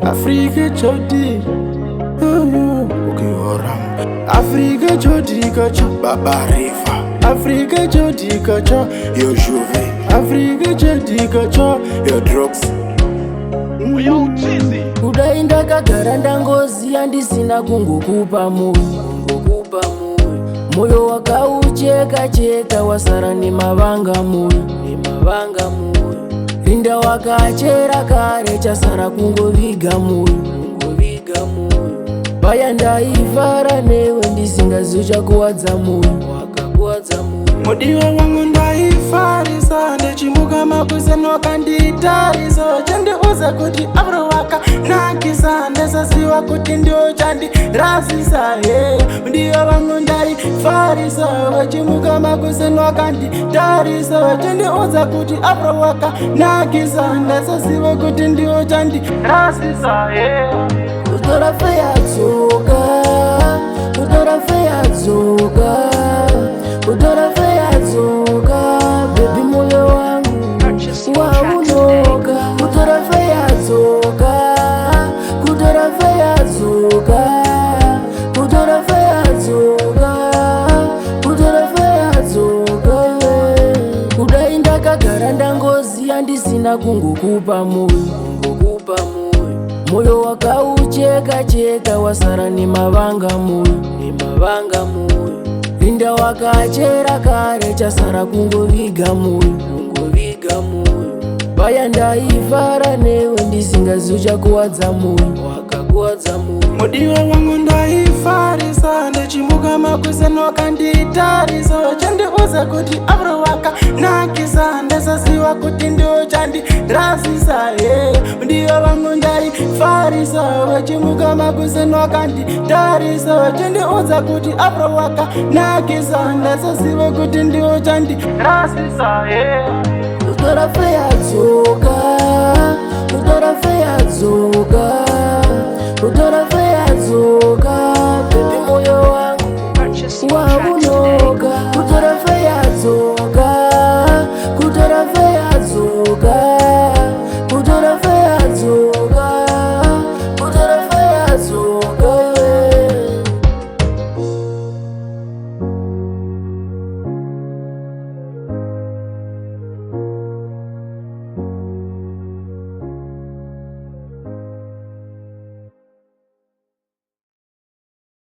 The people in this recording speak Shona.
Afrika Jodi, okay, orang. Afrika Jodi kacha Baba Rifa. Afrika Jodi kacha yo Juve. Afrika Jodi kacha yo drugs. Yo Cheesy. Kudainda kagara ndangozi andisina kungokupa moyo. Moyo wakaucheka cheka wasara ni mavanga moyo. Linda wakachera kare chasara kungoviga moyo. Baya ndaivara newe ndisingazucha kuwadza moyo. Mudiwa wangu ndaifarisa ndechimuka makuseno wakanditarisa chandiuza kuti abro waka nakisa ndesasiwa kuti ndio chandi rasisa Mudiwa wangu ndaifarisa wachimuka makuseno wakanditarisa chandiuza kuti abro waka nakisa ndesasiwa kuti ndio chandi rasisa Kutora feya dzoka, kutora feya dzoka, kutora feya dzoka, baby moyo wangu waunoka. Kutora feya dzoka, kutora feya dzoka, kutora feya dzoka, kutora feya dzoka. Kudainda kagara ndangozi andisina kungokupa moyo. Moyo wakaucheka cheka wasara ni mavanga moyo. Linda wakachera kare chasara kungoviga moyo. Baya ndaivara newe ndisingazucha kuwadza moyo. Mudiwa wangu ndaifarisa ndechimuka makuseno wakanditarisa chandiuza kuti abro waka nakisa ndesasiwa kuti ndio chandi rasisa Mudiwa wangu ndaifarisa wachimuka makuseno wakanditarisa chandiuza kuti abro waka nakisa ndesasiwa kuti ndio chandi rasisa Kutora feya dzoka, kutora feya dzoka, kutora feya dzoka, baby moyo wangu